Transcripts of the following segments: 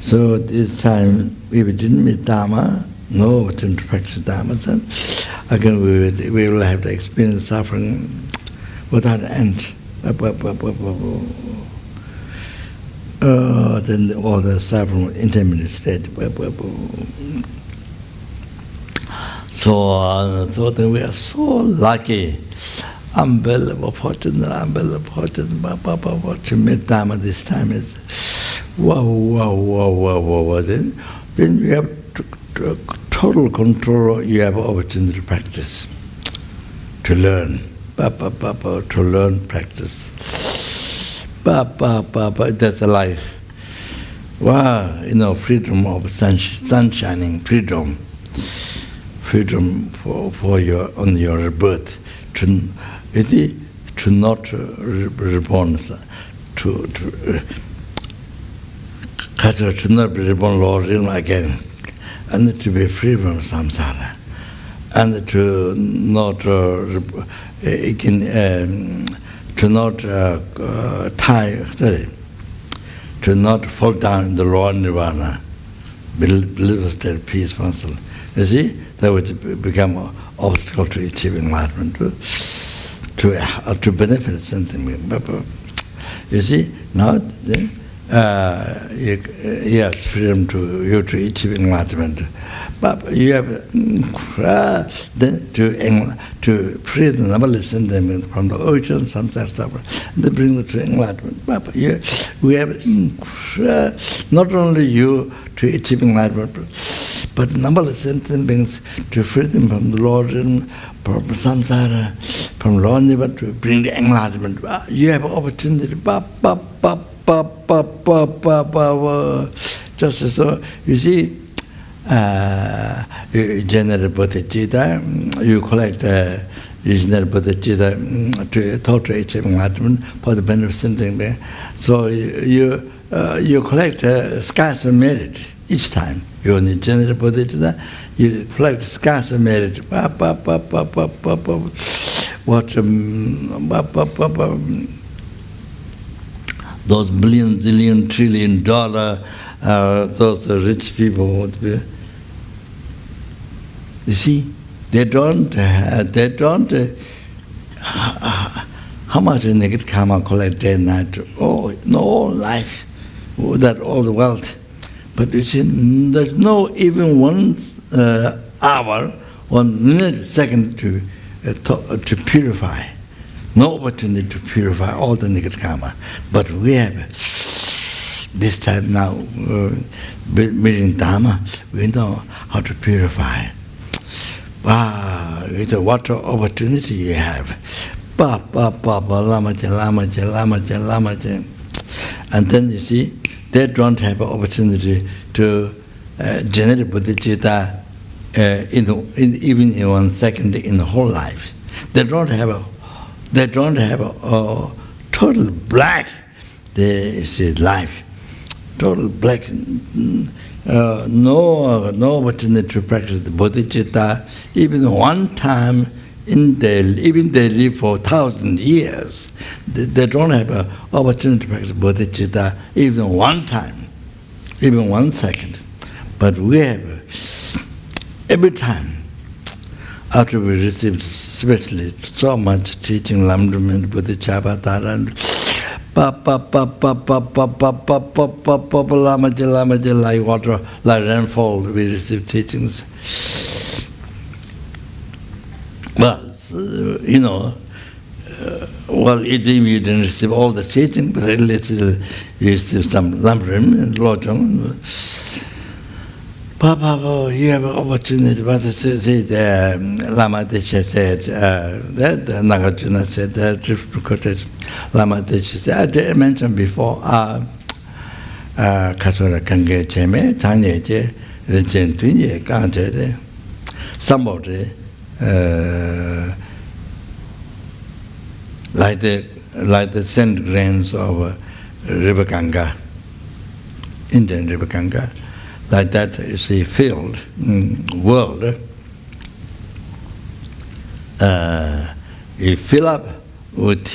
So this time we didn't meet Dharma, no opportunity to practice Dharma. So again we will have to experience suffering without end. Then all the suffering intermediate state. So then we are so lucky, unbelievable fortunate, to meet Dharma this time. Is wow. Then you have total control. You have opportunity to practice, to learn, to learn, practice. That's a life. Wow, freedom of sunshining, freedom for your on your birth. To not reborn, to not be reborn Lord again, and to be free from samsara, and to not to not fall down in the lower nirvana, bliss state, peace, peaceful. You see, that would become an obstacle to achieving enlightenment, to benefit something. You see, now yes, freedom to achieve enlightenment. But you have then to free the numberless them from the ocean, some stuff, they bring them to enlightenment. But we have not only you to achieve enlightenment, but numberless sentient beings to free them from the Lord and from samsara, from Lord, to bring the enlightenment. You have opportunity. Just as so, you see, you generate Bodhichitta, you collect generate Bodhichitta to total achieve enlightenment for the benefit of sentient beings. So you collect scarce merit each time. You only generate Bodhichitta, you collect scarce merit. Those million, zillion, trillion dollar, those rich people would be. You see, they don't. How much negative karma collect day and night? Oh, no life, that all the wealth. But you see, there's no even 1 hour, 1 minute, second to purify. No opportunity to purify all the negative karma. But we have this time now, meeting Dharma, we know how to purify. Wow, it's a what opportunity you have. Lama. And then you see, they don't have an opportunity to generate Bodhichitta even in 1 second in the whole life. They don't have a total black life, total black. No opportunity to practice the Bodhichitta even 1 time in even they live for 1,000 years. They don't have an opportunity to practice Bodhichitta even 1 time, even 1 second. But we have every time after we received especially so much teaching, Lamdram, Bodhichapa, Taran, Lama, like water, like rainfall, we receive teachings. Well, while eating, we didn't receive all the teaching, but at least you receive some Lamdram and Lojong. You have an opportunity, but Lama Atisha said, that Nagarjuna said, that quoted Lama Atisha said, I mentioned before, Katsura Kange Cheme, Tanya Je, Rinchen Tunye, Kante, somebody, like the sand grains of River Ganga, Indian River Ganga. Like that is a field, world. You fill up with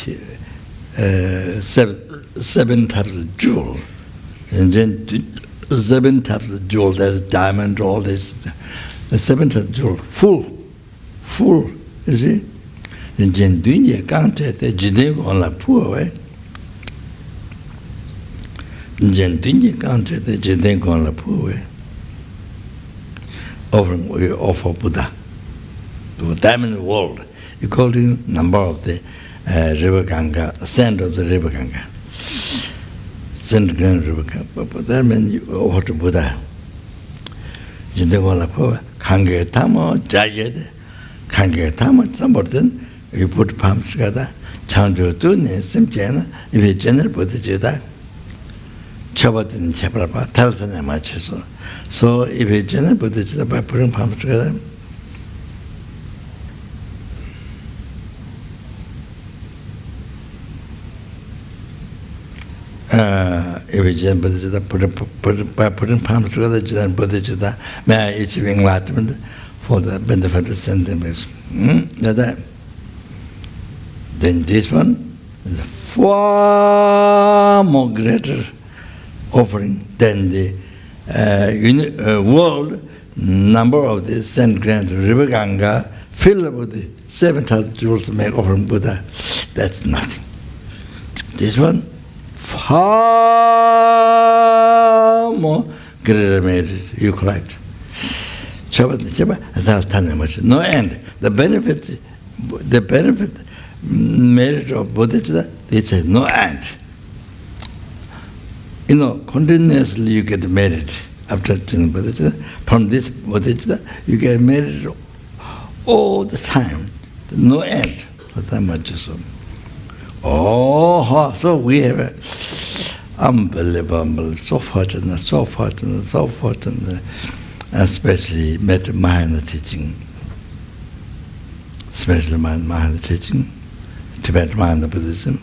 7 types of jewel, and then 7 types of jewel, there's diamond, all this. The 7 types of jewel, full, you see? In Dunya can't take the Jidem on la poor way. In Dunya can't take the Jidem on la poor way. Offering we offer Buddha to a diamond world, according to the number of the river Ganga, sand of the river Ganga. Sand Grand River Ganga. But that means you offer to Buddha. Jidem on la poor, Kange Tamo, Jayed, Kange Tamo, somebody. You put palms together, Chanjo Tune, Simchana, if you general Bodhichitta, Chabatin Chaprapa, tells them much. So if you general Bodhichitta by putting palms together, if you general Bodhichitta by putting palms together, general Bodhichitta, may I achieve enlightenment for the benefit of sentence. That. Then this one is a far more greater offering than the world number of the St. Grand River Ganga filled with the 7,000 jewels to make offering Buddha. That's nothing. This one, far more greater merit. You're correct. No end. The benefit merit of Bodhichitta, it says no end. Continuously you get merit after Bodhichitta. From this Bodhichitta, you get merit all the time. No end. Oh, so we have unbelievable, so fortunate, especially met Mahayana teaching. Especially Mahayana teaching. Tibet Mahayana Buddhism.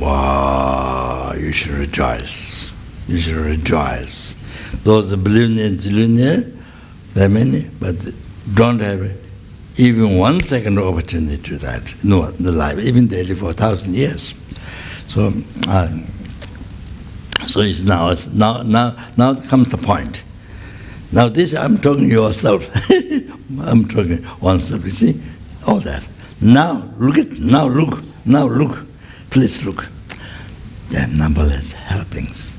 Wow, you should rejoice. You should rejoice. Those that believe in Jillinia, there are many, but don't have even 1 second opportunity to do that. No, the life, even daily for 1,000 years. So it's now comes the point. Now this I'm talking yourself. I'm talking oneself. You see, all that. Now look. Please look. There are numberless helpings.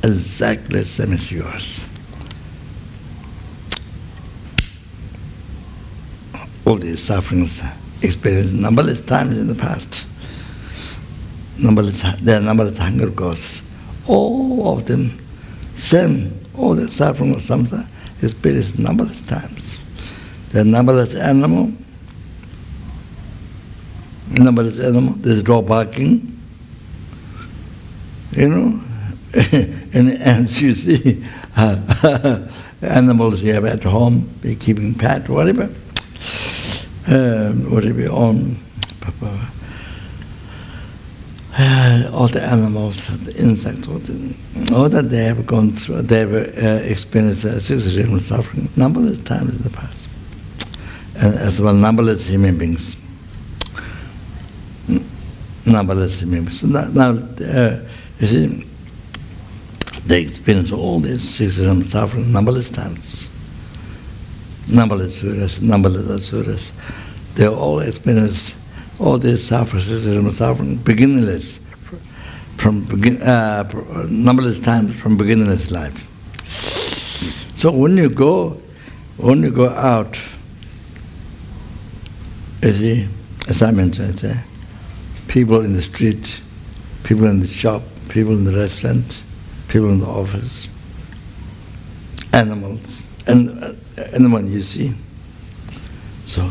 Exactly the same as yours. All these sufferings experienced numberless times in the past. There are numberless hunger ghosts. All of them, same. All the suffering of samsara experienced numberless times. There are numberless animals. There's dog barking. And ants you see, animals you have at home, be keeping pet, whatever. On all the animals, the insects, all that they have gone through, they have experienced 6 realm suffering numberless times in the past, and as well numberless human beings. So now you see, they experience all these 6 realm suffering numberless times. Numberless asuras. They all experienced all these suffering, beginningless, numberless times from beginningless life. So when you go out, you see, as I mentioned, people in the street, people in the shop, people in the restaurant, people in the office, animals, and anyone you see. So,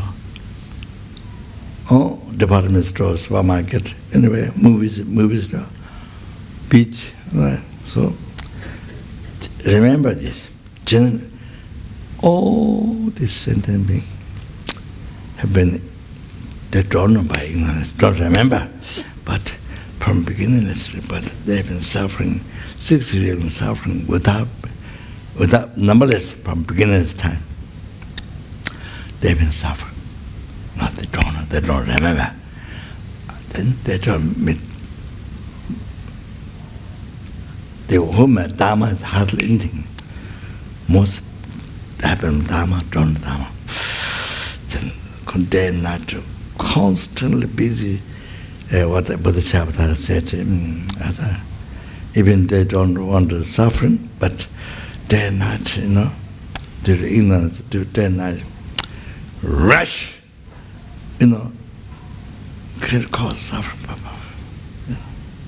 department stores, supermarket, anyway, movie store, beach, right? So, remember this. All these sentient beings have been, they're drawn by ignorance, don't remember, but from beginningless, but they've been suffering, 6 realm suffering without numberless from beginningless time. They've been suffering. No, they don't remember. Then they don't meet the home Dharma is hardly anything. Most happen Dharma, don't Dharma. Then day and night, constantly busy. What the Bodhichitta said, even they don't want the suffering, but day and night, due to ignorance, day and night, rush, create cause suffering.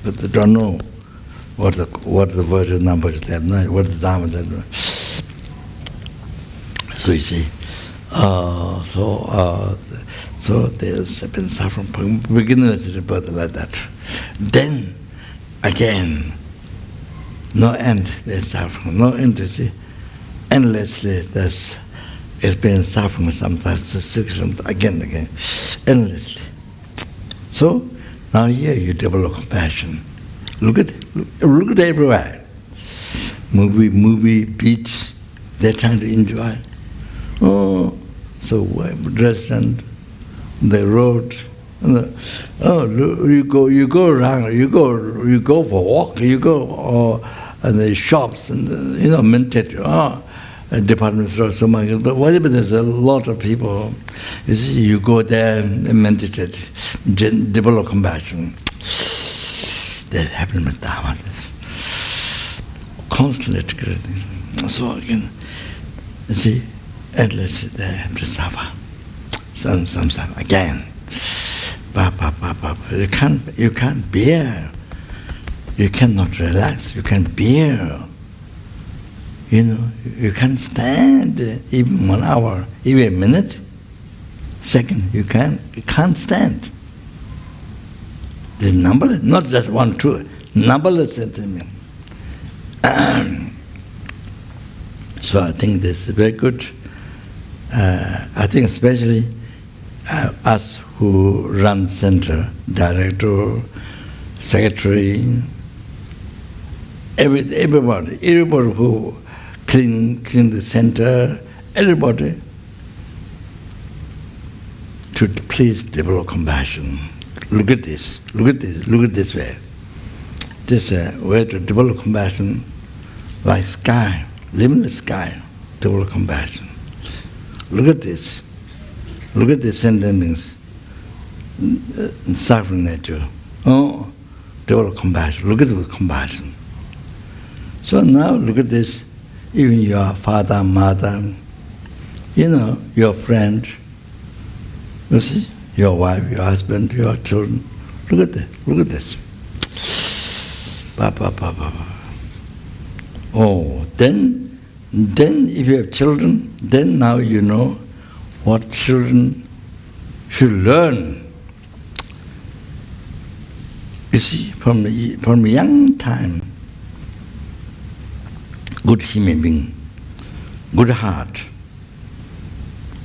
But they don't know what the virtue numbers they have, what the Dharma they have. So you see, so there's been suffering from beginning to the birth like that. Then again, no end. There's suffering, no end. You see, endlessly there's experience suffering. Sometimes again, endlessly. So now here you develop compassion. Look at everywhere. Movie, beach. They're trying to enjoy. Oh, so restaurant, the road. You go around. You go for a walk. You go and the shops and meditate. Department stores, so much. But whatever, there's a lot of people. You see, you go there and meditate, develop compassion. That happens with Dharma. Constantly together. So again, you see, endlessly they have to suffer. Some suffer again. You can't bear. You cannot relax. You can't bear. You can't stand even 1 hour, even a minute, second. You can't stand. There's numberless, not just 1, 2, numberless. So I think this is very good. I think especially us who run center, director, secretary, everybody who clean the center, everybody should please develop compassion. Look at this way. This way to develop compassion, like sky, limitless sky, develop compassion. Look at this sentient beings, suffering nature. Oh, develop compassion. Look at it with compassion. So now look at this. Even your father, mother, your friend, you see, your wife, your husband, your children. Look at this. Oh, then if you have children, then now you know what children should learn. You see, from a young time, good human being, good heart,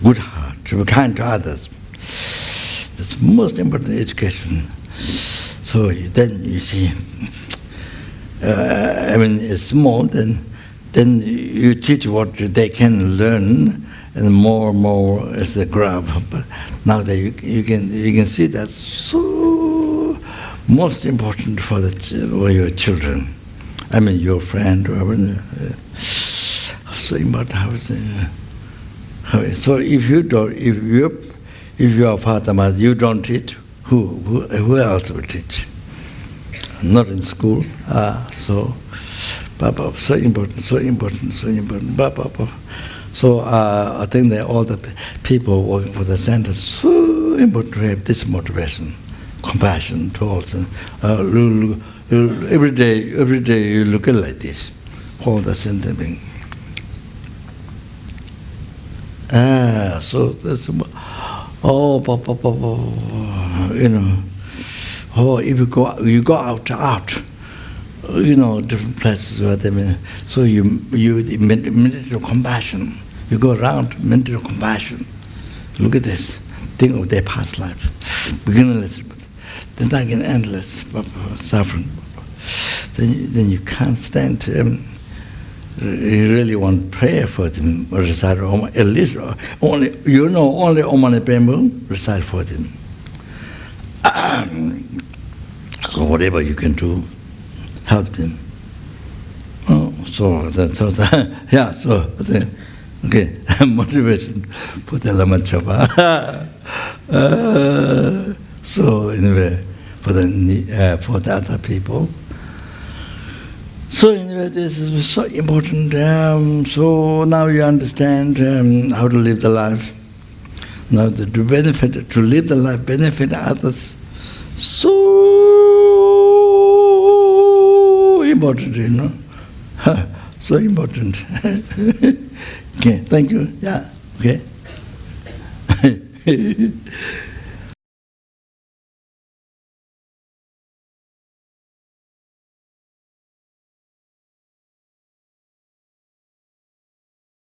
to be kind to others. That's the most important education. So then you see, it's small, then you teach what they can learn, and more as they grow up. But now that you can see that's so most important for your children. Your friend, whoever. So important. So if your father, mother, you don't teach, who else will teach? Not in school. So important. So I think that all the people working for the center, so important to have this motivation, compassion towards them. Every day you look at it like this, all the sentient being. So that's if you go out, different places where they mean. So you meditate compassion. You go around meditate compassion. Look at this. Think of their past life, beginningless, then again endless suffering. Then you can't stand. You really want prayer for them, recite at least only Om Mani Padme recite for them. So whatever you can do, help them. okay, motivation for the Lama Chopa. So anyway, for the other people. So anyway, this is so important. So now you understand how to live the life. Now to live the life, benefit others. So important, you know. So important. Okay, thank you. Yeah, okay.